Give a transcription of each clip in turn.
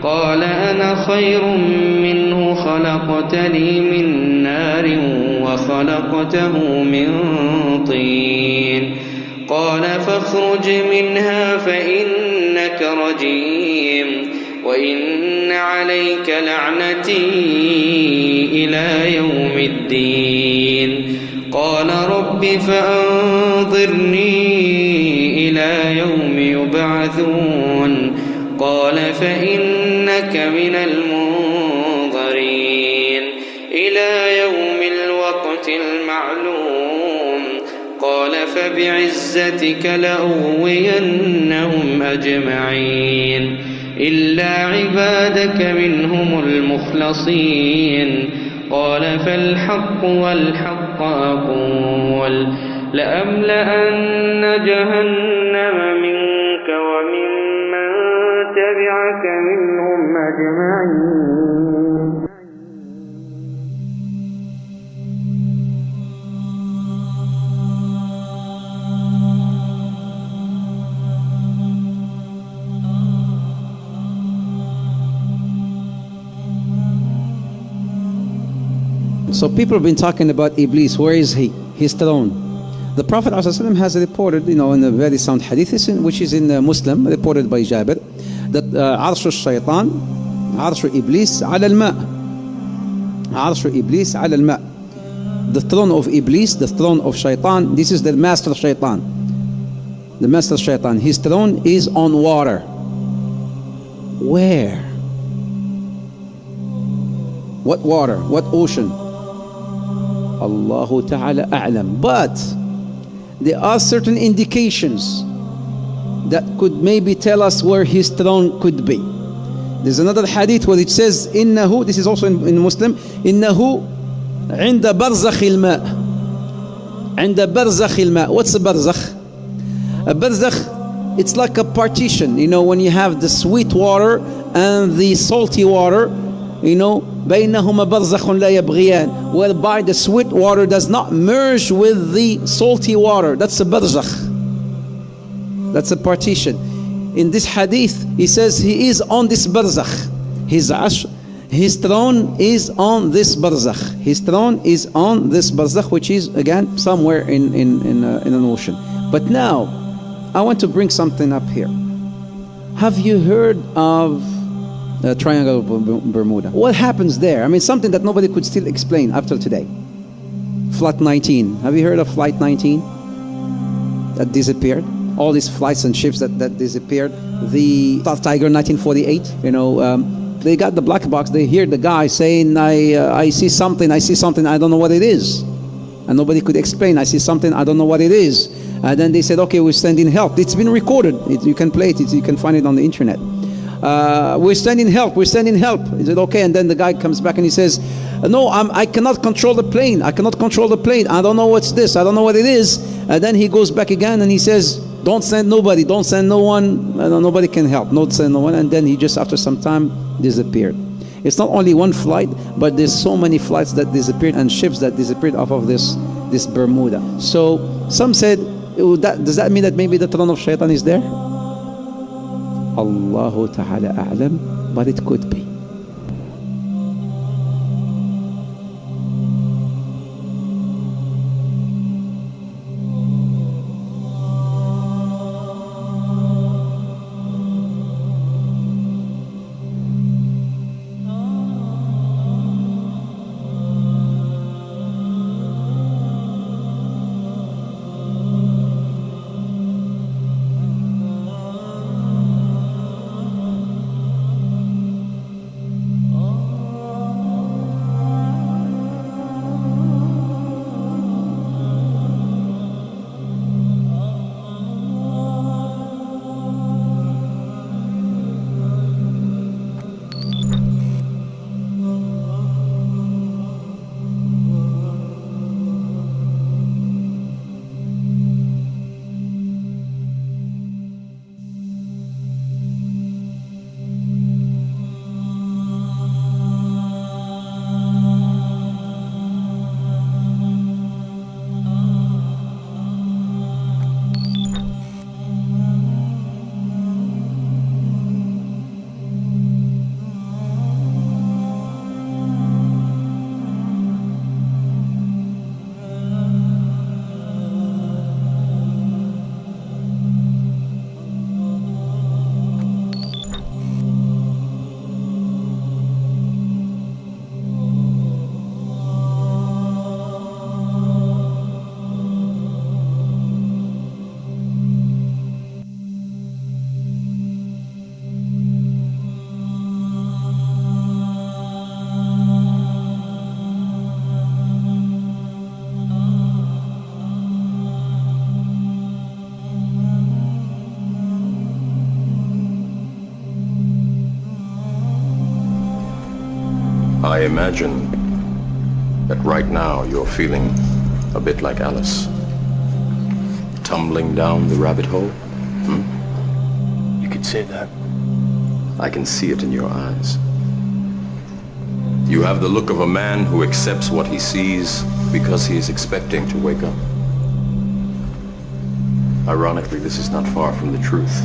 قال أنا خير منه خلقتني من نار وخلقته من طين قال فاخرج منها فإنك رجيم وإن عليك لعنتي إلى يوم الدين قال رب فأنظرني إلى يوم يبعثون قال فإنك من المنظرين إلى يوم الوقت المعلوم قال فبعزتك لأغوينهم أجمعين إلا عبادك منهم المخلصين قال فالحق والحق أقول لأملأن جهنم منك وممن تبعك منهم أجمعين. So people have been talking about Iblis. Where is he? His throne. The Prophet ﷺ has reported, in a very sound hadith, which is in Muslim, reported by Jabir, that Arsh al-Shaytan, Arsh Iblis ala al-ma'. Arsh Iblis ala al-ma'. The throne of Iblis, the throne of Shaytan, this is the master Shaytan. The master Shaytan, his throne is on water. Where? What water? What ocean? Allahu Ta'ala a'lam. But there are certain indications that could maybe tell us where his throne could be. There's another hadith where it says, "Innahu." This is also in Muslim. "Innahu 'inda barzakh al-ma'." 'Inda barzakh al-ma'. What's a barzakh? A barzakh, it's like a partition. When you have the sweet water and the salty water, بينهما برزخ لا يبغيان, whereby the sweet water does not merge with the salty water. That's a barzakh. That's a partition. In this hadith, he says he is on this barzakh. His throne is on this barzakh. His throne is on this barzakh, which is again somewhere in an ocean. But now, I want to bring something up here. Have you heard of Triangle of Bermuda? What happens there? Something that nobody could still explain after today. Flight 19. Have you heard of Flight 19? That disappeared. All these flights and ships that disappeared. The South Tiger 1948. They got the black box. They hear the guy saying, I see something, I don't know what it is. And nobody could explain. I see something, I don't know what it is. And then they said, okay, we're sending help. It's been recorded. You can play it. You can find it on the internet. We're sending help. Is it okay? And then the guy comes back and he says, no, I cannot control the plane. I don't know what's this. I don't know what it is. And then he goes back again and he says, don't send nobody. Don't send no one. Nobody can help. Don't send no one. And then he just, after some time, disappeared. It's not only one flight, but there's so many flights that disappeared and ships that disappeared off of this Bermuda. So some said, does that mean that maybe the throne of Shaitan is there? Allahu Ta'ala a'lam, but it could be. I imagine that right now you're feeling a bit like Alice. Tumbling down the rabbit hole? You could say that. I can see it in your eyes. You have the look of a man who accepts what he sees because he is expecting to wake up. Ironically, this is not far from the truth.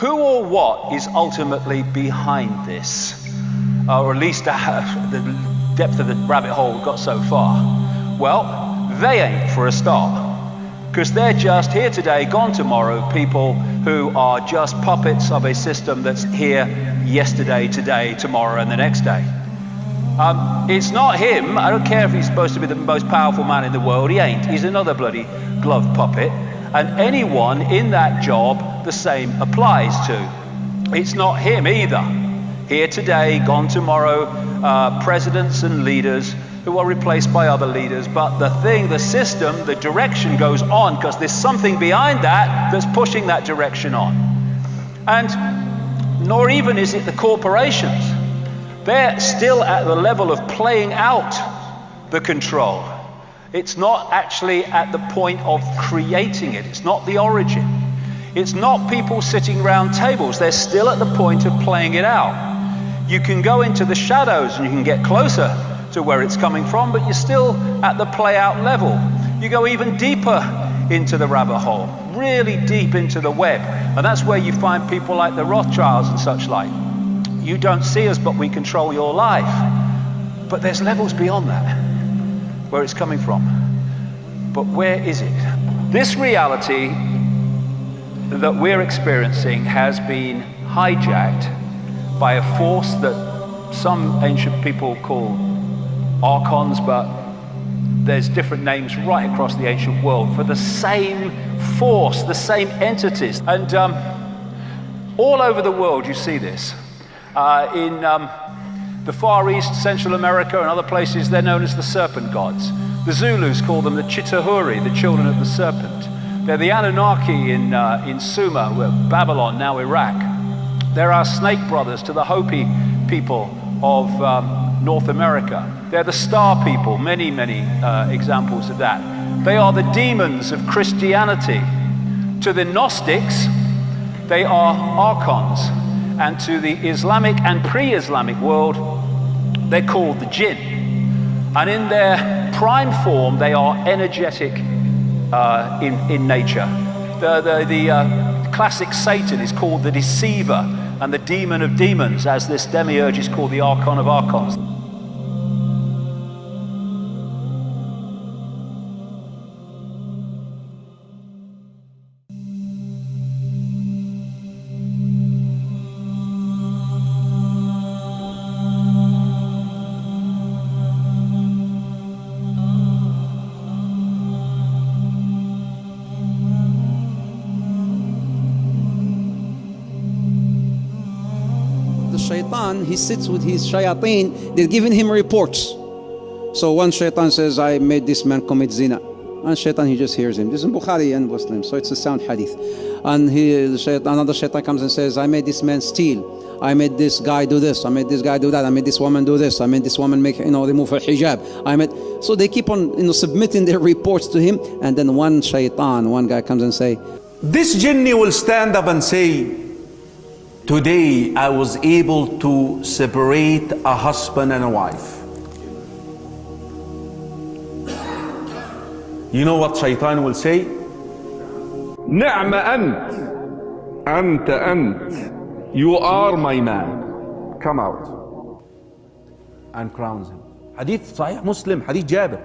Who or what is ultimately behind this? Or at least the depth of the rabbit hole got so far. Well, they ain't for a start. Because they're just here today, gone tomorrow, people who are just puppets of a system that's here yesterday, today, tomorrow, and the next day. It's not him. I don't care if he's supposed to be the most powerful man in the world. He ain't. He's another bloody glove puppet. And anyone in that job, the same applies to. It's not him either. Here today, gone tomorrow, presidents and leaders who are replaced by other leaders. But the system, the direction goes on because there's something behind that that's pushing that direction on. And nor even is it the corporations. They're still at the level of playing out the control. It's not actually at the point of creating it. It's not the origin. It's not people sitting around tables. They're still at the point of playing it out. You can go into the shadows and you can get closer to where it's coming from, but you're still at the play out level. You go even deeper into the rabbit hole, really deep into the web. And that's where you find people like the Rothschilds and such like. You don't see us, but we control your life. But there's levels beyond that, where it's coming from. But where is it? This reality that we're experiencing has been hijacked by a force that some ancient people call archons, but there's different names right across the ancient world for the same force, the same entities. And all over the world you see this. In the Far East, Central America and other places, they're known as the serpent gods. The Zulus call them the Chitahuri, the children of the serpent. They're the Anunnaki in Sumer, Babylon, now Iraq. They're our snake brothers to the Hopi people of North America. They're the star people, many, many examples of that. They are the demons of Christianity. To the Gnostics, they are archons. And to the Islamic and pre-Islamic world, they're called the jinn. And in their prime form, they are energetic in nature. The classic Satan is called the deceiver and the demon of demons, as this demiurge is called the archon of archons. Shaitan, he sits with his shayateen, they're giving him reports. So one shaitan says, I made this man commit zina. And shaitan, he just hears him. This is in Bukhari and Muslim, so it's a sound hadith. And another shaitan comes and says, I made this man steal. I made this guy do this. I made this guy do that. I made this woman do this. I made this woman make, remove her hijab. So they keep on, submitting their reports to him. And then one guy comes and say, this jinni will stand up and say, today I was able to separate a husband and a wife. You know what shaitan will say? نعم أنت you are my man. Come out. And crowns him. Hadith Sahih Muslim, Hadith Jabir.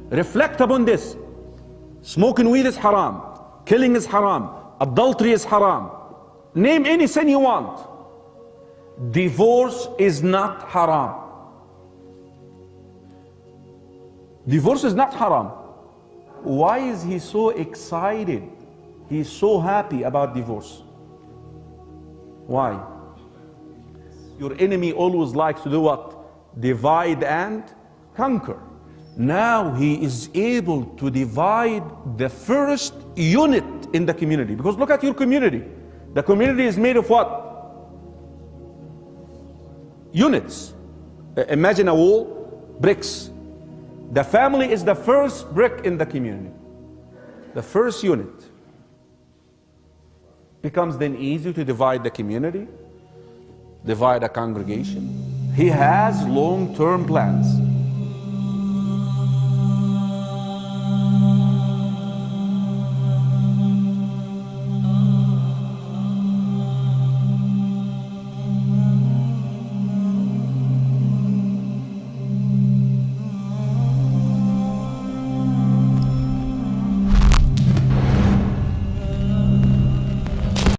Reflect upon this. Smoking weed is haram. Killing is haram. Adultery is haram. Name any sin you want. Divorce is not haram. Divorce is not haram. Why is he so excited? He's so happy about divorce. Why? Your enemy always likes to do what? Divide and conquer. Now he is able to divide the first unit in the community. Because look at your community. The community is made of what? Units. Imagine a wall, bricks. The family is the first brick in the community. The first unit. Becomes then easy to divide the community, divide a congregation. He has long-term plans.